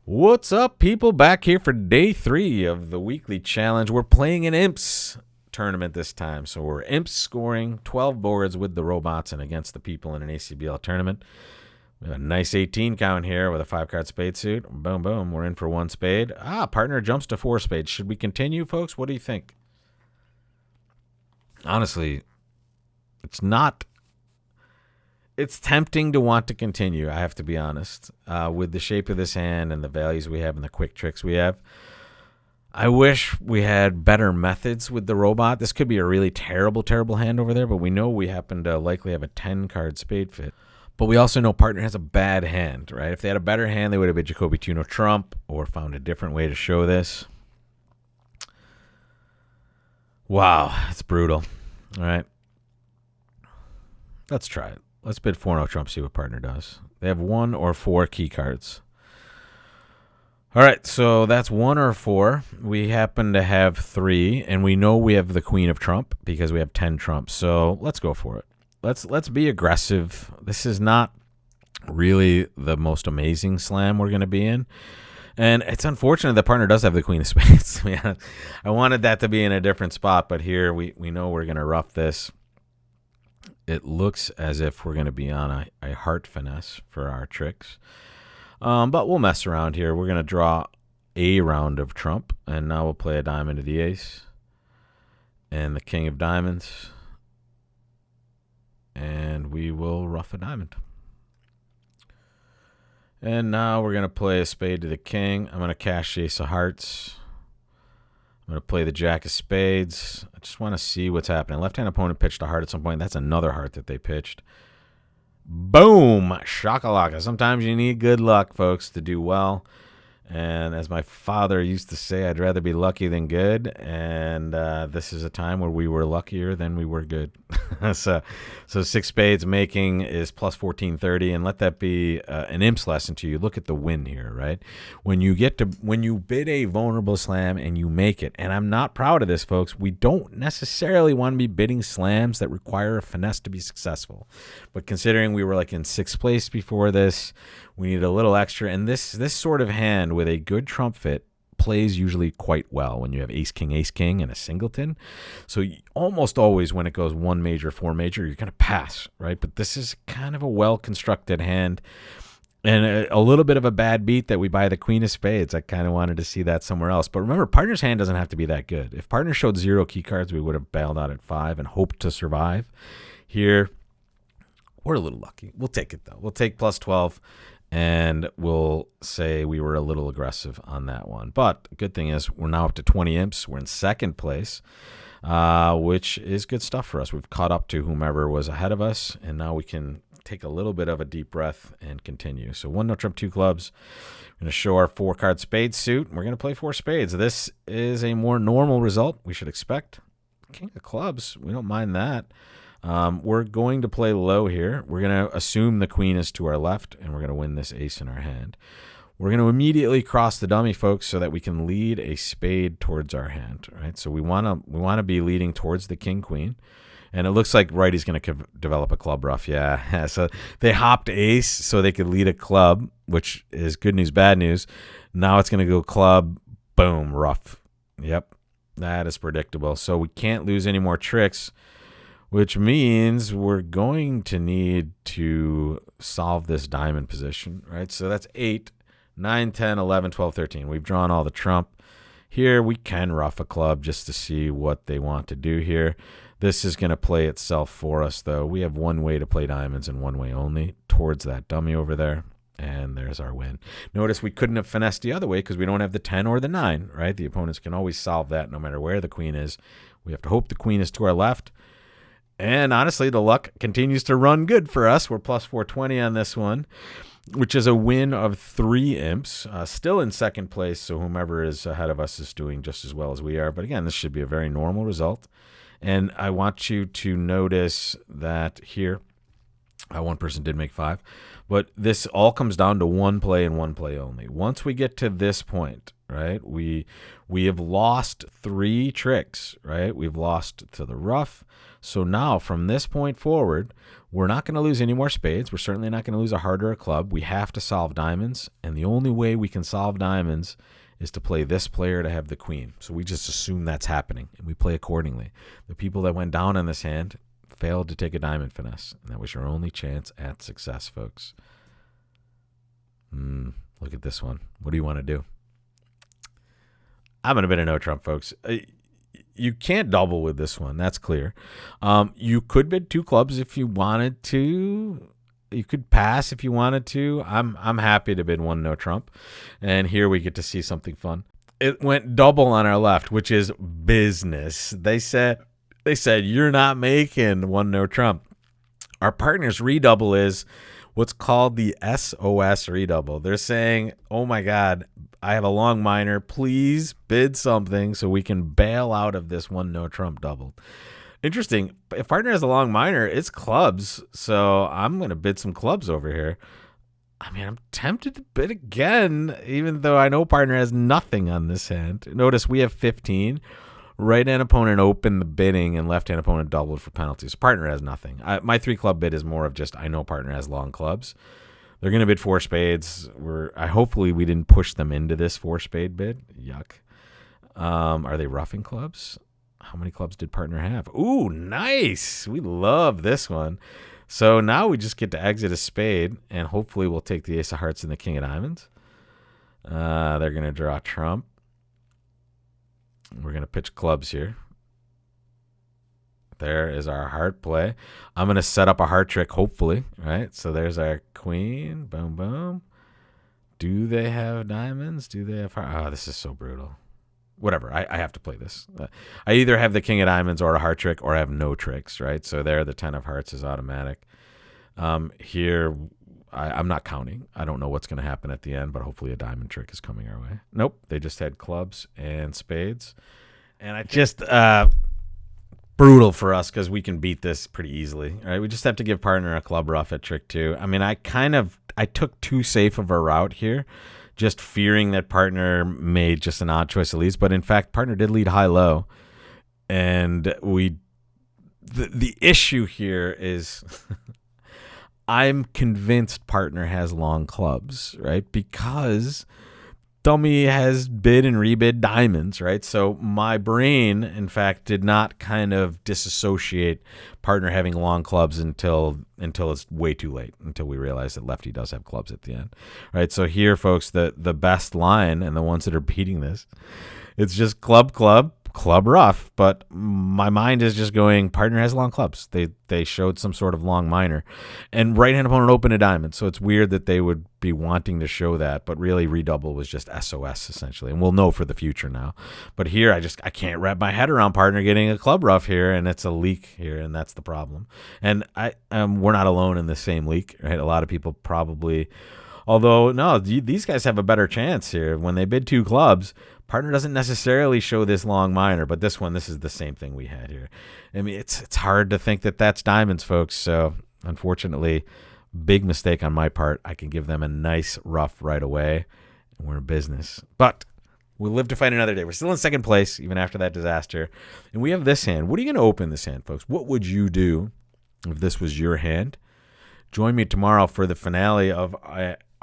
What's up, people? Back here for day 3 of the weekly challenge. We're playing an Imps tournament this time. So we're Imps scoring 12 boards with the robots and against the people in an ACBL tournament. We have a nice 18 count here with a 5-card spade suit. Boom, boom. We're in for 1 spade. Partner jumps to 4 spades. Should we continue, folks? What do you think? Honestly, it's tempting to want to continue, I have to be honest, with the shape of this hand and the values we have and the quick tricks we have. I wish we had better methods with the robot. This could be a really terrible, terrible hand over there, but we know we happen to likely have a 10-card spade fit. But we also know partner has a bad hand, right? If they had a better hand, they would have been Jacoby Tuno Trump or found a different way to show this. Wow, it's brutal. All right. Let's try it. Let's bid 4-0 Trump, see what partner does. They have 1 or 4 key cards. All right, so that's 1 or 4. We happen to have 3, and we know we have the Queen of Trump because we have 10 trumps. So let's go for it. Let's be aggressive. This is not really the most amazing slam we're going to be in. And it's unfortunate that partner does have the Queen of Spades. I wanted that to be in a different spot, but here we know we're going to rough this. It looks as if we're going to be on a heart finesse for our tricks. But we'll mess around here. We're going to draw a round of trump, and now we'll play a diamond to the ace and the king of diamonds, and we will rough a diamond. And now we're going to play a spade to the king. I'm going to cash the ace of hearts. I'm going to play the jack of spades. I just want to see what's happening. Left-hand opponent pitched a heart at some point. That's another heart that they pitched. Boom! Shakalaka. Sometimes you need good luck, folks, to do well. And as my father used to say, I'd rather be lucky than good. And this is a time where we were luckier than we were good. so 6 spades making is plus 1430. And let that be an Imps lesson to you. Look at the win here, right? When you bid a vulnerable slam and you make it, and I'm not proud of this, folks, we don't necessarily want to be bidding slams that require a finesse to be successful. But considering we were like in 6th place before this, we need a little extra. And this sort of hand with a good trump fit plays usually quite well when you have ace, king, and a singleton. So almost always when it goes 1 major, 4 major, you're going to pass, right? But this is kind of a well-constructed hand. And a little bit of a bad beat that we buy the Queen of Spades. I kind of wanted to see that somewhere else. But remember, partner's hand doesn't have to be that good. If partner showed 0 key cards, we would have bailed out at 5 and hoped to survive. Here, we're a little lucky. We'll take it, though. We'll take plus 12. And we'll say we were a little aggressive on that one. But the good thing is we're now up to 20 imps. We're in 2nd place, which is good stuff for us. We've caught up to whomever was ahead of us, and now we can take a little bit of a deep breath and continue. So 1-no trump, 2 clubs. We're going to show our 4-card spade suit. We're going to play 4 spades. This is a more normal result we should expect. King of clubs, we don't mind that. We're going to play low here. We're going to assume the queen is to our left, and we're going to win this ace in our hand. We're going to immediately cross the dummy, folks, so that we can lead a spade towards our hand, right? So we want to be leading towards the king-queen, and it looks like righty's going to develop a club ruff. Yeah, so they hopped ace so they could lead a club, which is good news, bad news. Now it's going to go club, boom, ruff. Yep, that is predictable. So we can't lose any more tricks, which means we're going to need to solve this diamond position, right? So that's 8, 9, 10, 11, 12, 13. We've drawn all the trump. Here we can rough a club just to see what they want to do here. This is going to play itself for us, though. We have 1 way to play diamonds and 1 way only towards that dummy over there. And there's our win. Notice we couldn't have finessed the other way because we don't have the 10 or the 9, right? The opponents can always solve that no matter where the queen is. We have to hope the queen is to our left. And honestly, the luck continues to run good for us. We're plus 420 on this one, which is a win of 3 imps. Still in 2nd place, so whomever is ahead of us is doing just as well as we are. But again, this should be a very normal result. And I want you to notice that here, 1 person did make 5. But this all comes down to 1 play and 1 play only. Once we get to this point, right, we have lost 3 tricks, right? We've lost to the rough, So now from this point forward, we're not going to lose any more spades. We're certainly not going to lose a heart or a club. We have to solve diamonds, and the only way we can solve diamonds is to play this player to have the queen. So we just assume that's happening, and we play accordingly. The people that went down on this hand failed to take a diamond finesse, and that was your only chance at success, folks. Look at this one. What do you want to do? I'm going to bet a no trump, folks. You can't double with this one. That's clear. You could bid 2 clubs if you wanted to. You could pass if you wanted to. I'm happy to bid 1 no trump. And here we get to see something fun. It went double on our left, which is business. They said you're not making 1 no trump. Our partner's redouble is what's called the SOS redouble. They're saying, oh my God, I have a long minor. Please bid something so we can bail out of this 1 no trump double. Interesting. If partner has a long minor, it's clubs. So I'm going to bid some clubs over here. I mean, I'm tempted to bid again, even though I know partner has nothing on this hand. Notice we have 15. Right-hand opponent opened the bidding and left-hand opponent doubled for penalties. Partner has nothing. My 3-club bid is more of just I know partner has long clubs. They're going to bid 4 spades. Hopefully we didn't push them into this 4-spade bid. Yuck. Are they roughing clubs? How many clubs did partner have? Ooh, nice. We love this one. So now we just get to exit a spade, and hopefully we'll take the ace of hearts and the king of diamonds. They're going to draw trump. We're going to pitch clubs here. There is our heart play. I'm going to set up a heart trick, hopefully, right? So there's our queen. Boom, boom. Do they have diamonds? Do they have heart? Oh, this is so brutal. Whatever. I have to play this. I either have the king of diamonds or a heart trick, or I have no tricks, right? So there, the 10 of hearts is automatic. Here, I'm not counting. I don't know what's going to happen at the end, but hopefully a diamond trick is coming our way. Nope. They just had clubs and spades. And I just... brutal for us because we can beat this pretty easily. All right, we just have to give partner a club rough at trick 2. I mean, I took too safe of a route here, just fearing that partner made just an odd choice of leads. But in fact, partner did lead high-low, and the issue here is I'm convinced partner has long clubs, right? Because dummy has bid and rebid diamonds, right? So my brain, in fact, did not kind of disassociate partner having long clubs until it's way too late, until we realize that lefty does have clubs at the end, right? So here, folks, the best line, and the ones that are beating this, it's just club, club, club rough. But my mind is just going, partner has long clubs. They showed some sort of long minor, and right-hand opponent opened a diamond. So it's weird that they would be wanting to show that, but really redouble was just SOS essentially, and we'll know for the future now. But here I can't wrap my head around partner getting a club rough here, and it's a leak here, and that's the problem. And we're not alone in the same leak, right? A lot of people probably, although no, these guys have a better chance here. When they bid 2 clubs, partner doesn't necessarily show this long minor, but this is the same thing we had here. I mean, it's hard to think that that's diamonds, folks. So unfortunately, big mistake on my part. I can give them a nice rough right away, and we're in business. But we'll live to fight another day. We're still in second place, even after that disaster. And we have this hand. What are you going to open this hand, folks? What would you do if this was your hand? Join me tomorrow for the finale of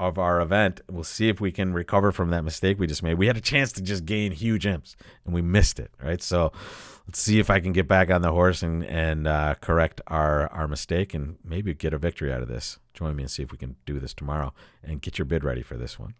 our event. We'll see if we can recover from that mistake we just made. We had a chance to just gain huge imps, and we missed it, right? So let's see if I can get back on the horse and correct our mistake and maybe get a victory out of this. Join me and see if we can do this tomorrow, and get your bid ready for this one.